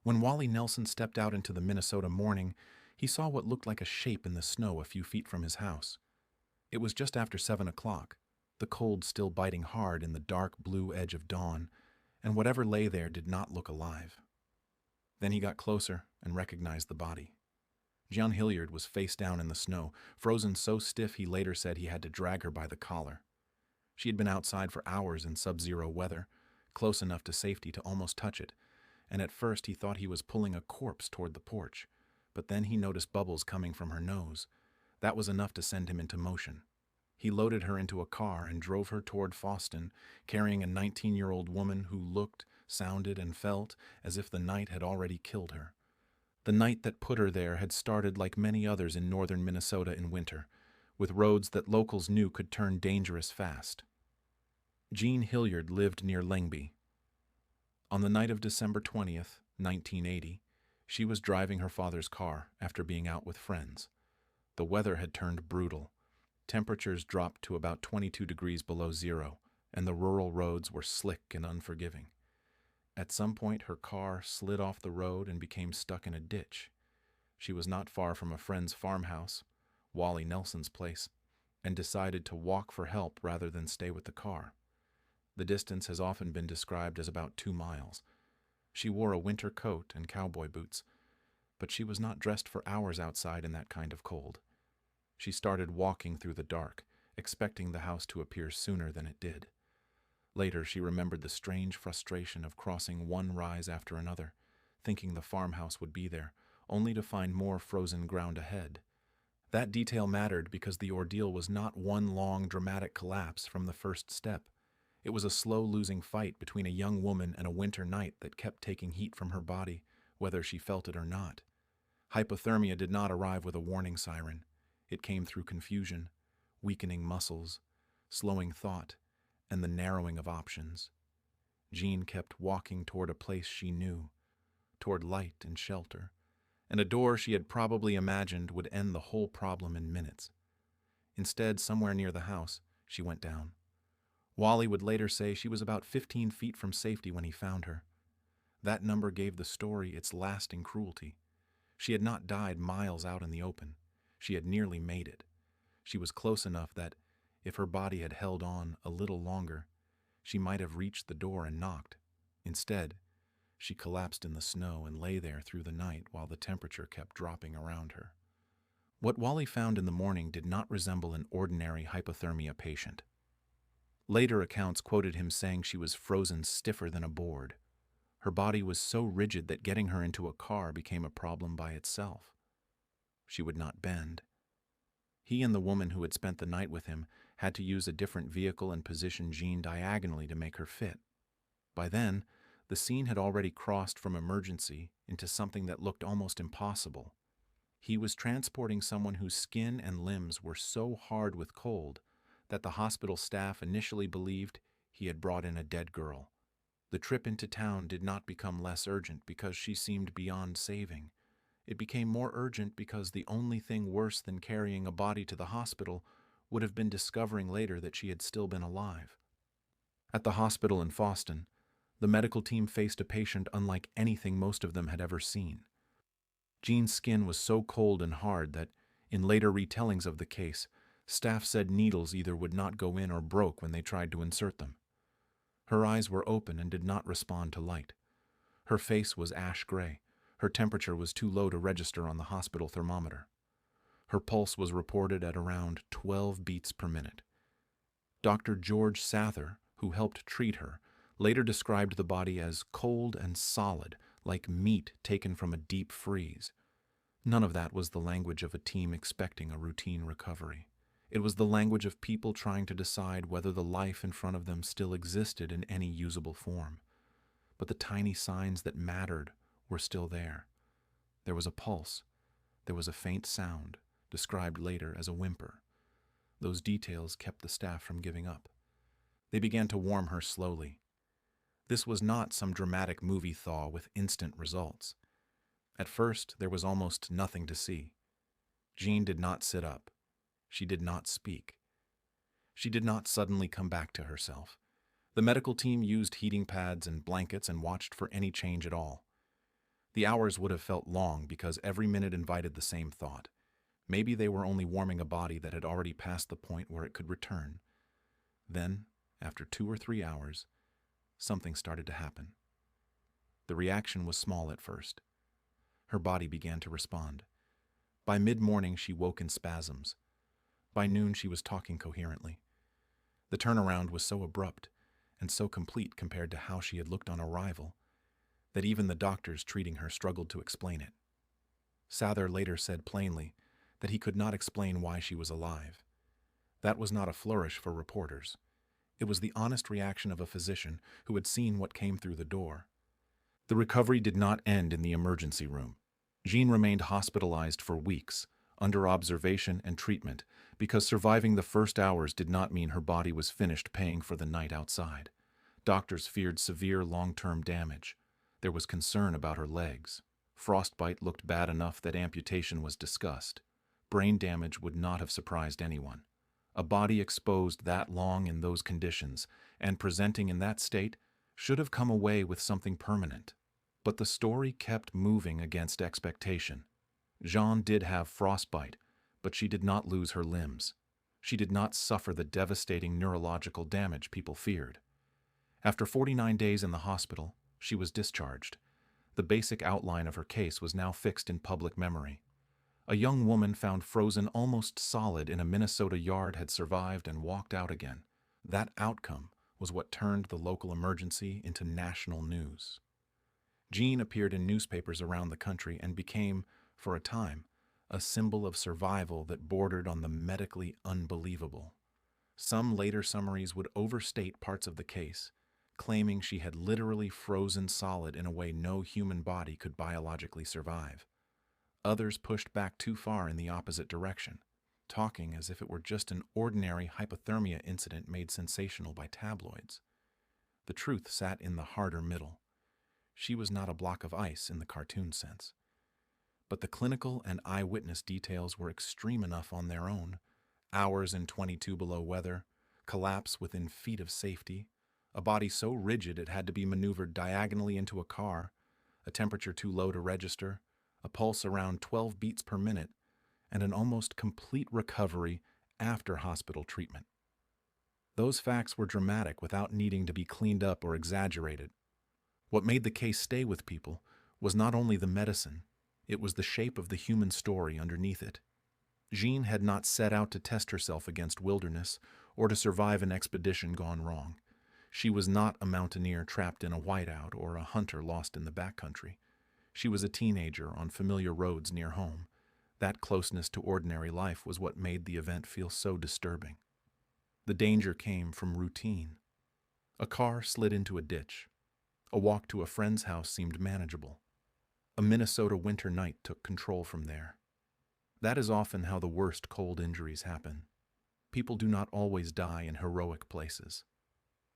When Wally Nelson stepped out into the Minnesota morning, he saw what looked like a shape in the snow a few feet from his house. It was just after 7 o'clock, the cold still biting hard in the dark blue edge of dawn, and whatever lay there did not look alive. Then he got closer and recognized the body. John Hilliard was face down in the snow, frozen so stiff he later said he had to drag her by the collar. She had been outside for hours in sub-zero weather, close enough to safety to almost touch it, and at first he thought he was pulling a corpse toward the porch, but then he noticed bubbles coming from her nose. That was enough to send him into motion. He loaded her into a car and drove her toward Foston, carrying a 19-year-old woman who looked, sounded, and felt as if the night had already killed her. The night that put her there had started like many others in northern Minnesota in winter, with roads that locals knew could turn dangerous fast. Jean Hilliard lived near Lengby. On the night of December 20th, 1980, she was driving her father's car after being out with friends. The weather had turned brutal. Temperatures dropped to about 22 degrees below zero, and the rural roads were slick and unforgiving. At some point, her car slid off the road and became stuck in a ditch. She was not far from a friend's farmhouse, Wally Nelson's place, and decided to walk for help rather than stay with the car. The distance has often been described as about 2 miles. She wore a winter coat and cowboy boots, but she was not dressed for hours outside in that kind of cold. She started walking through the dark, expecting the house to appear sooner than it did. Later, she remembered the strange frustration of crossing one rise after another, thinking the farmhouse would be there, only to find more frozen ground ahead. That detail mattered because the ordeal was not one long, dramatic collapse from the first step. It was a slow losing fight between a young woman and a winter night that kept taking heat from her body, whether she felt it or not. Hypothermia did not arrive with a warning siren. It came through confusion, weakening muscles, slowing thought, and the narrowing of options. Jean kept walking toward a place she knew, toward light and shelter, and a door she had probably imagined would end the whole problem in minutes. Instead, somewhere near the house, she went down. Wally would later say she was about 15 feet from safety when he found her. That number gave the story its lasting cruelty. She had not died miles out in the open. She had nearly made it. She was close enough that, if her body had held on a little longer, she might have reached the door and knocked. Instead, she collapsed in the snow and lay there through the night while the temperature kept dropping around her. What Wally found in the morning did not resemble an ordinary hypothermia patient. Later accounts quoted him saying she was frozen stiffer than a board. Her body was so rigid that getting her into a car became a problem by itself. She would not bend. He and the woman who had spent the night with him had to use a different vehicle and position Jean diagonally to make her fit. By then, the scene had already crossed from emergency into something that looked almost impossible. He was transporting someone whose skin and limbs were so hard with cold that the hospital staff initially believed he had brought in a dead girl. The trip into town did not become less urgent because she seemed beyond saving. It became more urgent because the only thing worse than carrying a body to the hospital would have been discovering later that she had still been alive. At the hospital in Foston, the medical team faced a patient unlike anything most of them had ever seen. Jean's skin was so cold and hard that, in later retellings of the case, staff said needles either would not go in or broke when they tried to insert them. Her eyes were open and did not respond to light. Her face was ash gray. Her temperature was too low to register on the hospital thermometer. Her pulse was reported at around 12 beats per minute. Dr. George Sather, who helped treat her, later described the body as cold and solid, like meat taken from a deep freeze. None of that was the language of a team expecting a routine recovery. It was the language of people trying to decide whether the life in front of them still existed in any usable form. But the tiny signs that mattered were still there. There was a pulse. There was a faint sound, described later as a whimper. Those details kept the staff from giving up. They began to warm her slowly. This was not some dramatic movie thaw with instant results. At first, there was almost nothing to see. Jean did not sit up. She did not speak. She did not suddenly come back to herself. The medical team used heating pads and blankets and watched for any change at all. The hours would have felt long because every minute invited the same thought. Maybe they were only warming a body that had already passed the point where it could return. Then, after 2 or 3 hours, something started to happen. The reaction was small at first. Her body began to respond. By mid-morning, she woke in spasms. By noon, she was talking coherently. The turnaround was so abrupt and so complete compared to how she had looked on arrival that even the doctors treating her struggled to explain it. Sather later said plainly that he could not explain why she was alive. That was not a flourish for reporters. It was the honest reaction of a physician who had seen what came through the door. The recovery did not end in the emergency room. Jean remained hospitalized for weeks, under observation and treatment, because surviving the first hours did not mean her body was finished paying for the night outside. Doctors feared severe long-term damage. There was concern about her legs. Frostbite looked bad enough that amputation was discussed. Brain damage would not have surprised anyone. A body exposed that long in those conditions, and presenting in that state, should have come away with something permanent. But the story kept moving against expectation. Jean did have frostbite, but she did not lose her limbs. She did not suffer the devastating neurological damage people feared. After 49 days in the hospital, she was discharged. The basic outline of her case was now fixed in public memory. A young woman found frozen almost solid in a Minnesota yard had survived and walked out again. That outcome was what turned the local emergency into national news. Jean appeared in newspapers around the country and became, for a time, a symbol of survival that bordered on the medically unbelievable. Some later summaries would overstate parts of the case, claiming she had literally frozen solid in a way no human body could biologically survive. Others pushed back too far in the opposite direction, talking as if it were just an ordinary hypothermia incident made sensational by tabloids. The truth sat in the harder middle. She was not a block of ice in the cartoon sense. But the clinical and eyewitness details were extreme enough on their own. Hours in 22 below weather, collapse within feet of safety, a body so rigid it had to be maneuvered diagonally into a car, a temperature too low to register, a pulse around 12 beats per minute, and an almost complete recovery after hospital treatment. Those facts were dramatic without needing to be cleaned up or exaggerated. What made the case stay with people was not only the medicine, it was the shape of the human story underneath it. Jean had not set out to test herself against wilderness or to survive an expedition gone wrong. She was not a mountaineer trapped in a whiteout or a hunter lost in the backcountry. She was a teenager on familiar roads near home. That closeness to ordinary life was what made the event feel so disturbing. The danger came from routine. A car slid into a ditch. A walk to a friend's house seemed manageable. A Minnesota winter night took control from there. That is often how the worst cold injuries happen. People do not always die in heroic places.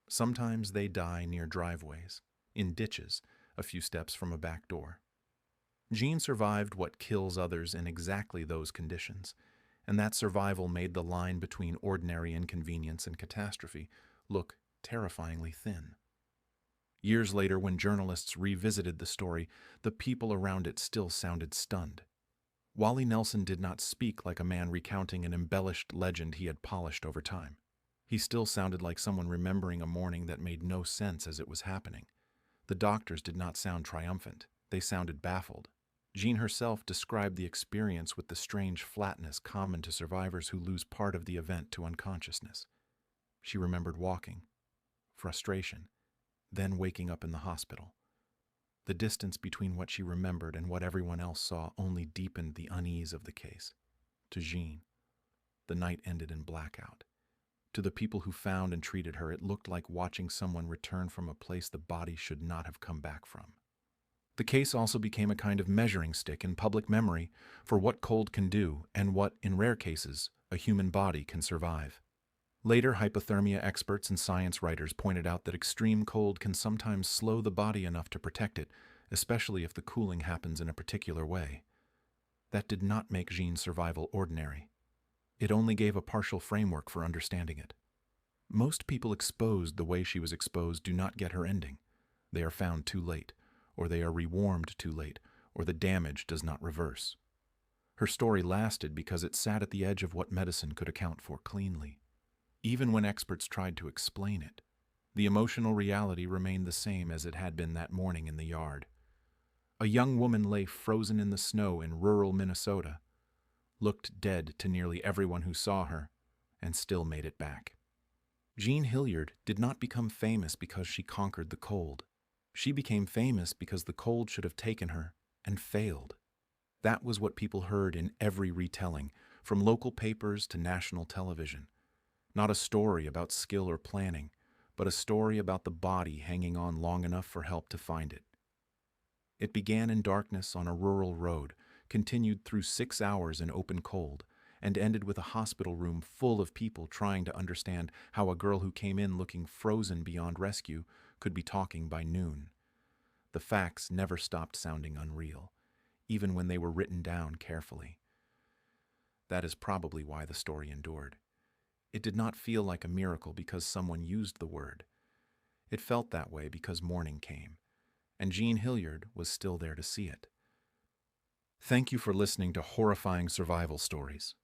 Sometimes they die near driveways, in ditches, a few steps from a back door. Jean survived what kills others in exactly those conditions, and that survival made the line between ordinary inconvenience and catastrophe look terrifyingly thin. Years later, when journalists revisited the story, the people around it still sounded stunned. Wally Nelson did not speak like a man recounting an embellished legend he had polished over time. He still sounded like someone remembering a morning that made no sense as it was happening. The doctors did not sound triumphant. They sounded baffled. Jean herself described the experience with the strange flatness common to survivors who lose part of the event to unconsciousness. She remembered walking, frustration, then waking up in the hospital. The distance between what she remembered and what everyone else saw only deepened the unease of the case. To Jean, the night ended in blackout. To the people who found and treated her, it looked like watching someone return from a place the body should not have come back from. The case also became a kind of measuring stick in public memory for what cold can do and what, in rare cases, a human body can survive. Later, hypothermia experts and science writers pointed out that extreme cold can sometimes slow the body enough to protect it, especially if the cooling happens in a particular way. That did not make Jean's survival ordinary. It only gave a partial framework for understanding it. Most people exposed the way she was exposed do not get her ending. They are found too late, or they are rewarmed too late, or the damage does not reverse. Her story lasted because it sat at the edge of what medicine could account for cleanly. Even when experts tried to explain it, the emotional reality remained the same as it had been that morning in the yard. A young woman lay frozen in the snow in rural Minnesota, looked dead to nearly everyone who saw her, and still made it back. Jean Hilliard did not become famous because she conquered the cold. She became famous because the cold should have taken her and failed. That was what people heard in every retelling, from local papers to national television. Not a story about skill or planning, but a story about the body hanging on long enough for help to find it. It began in darkness on a rural road, continued through 6 hours in open cold, and ended with a hospital room full of people trying to understand how a girl who came in looking frozen beyond rescue could be talking by noon. The facts never stopped sounding unreal, even when they were written down carefully. That is probably why the story endured. It did not feel like a miracle because someone used the word. It felt that way because morning came, and Jean Hilliard was still there to see it. Thank you for listening to Horrifying Survival Stories.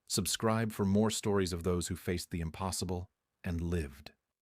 Subscribe for more stories of those who faced the impossible and lived.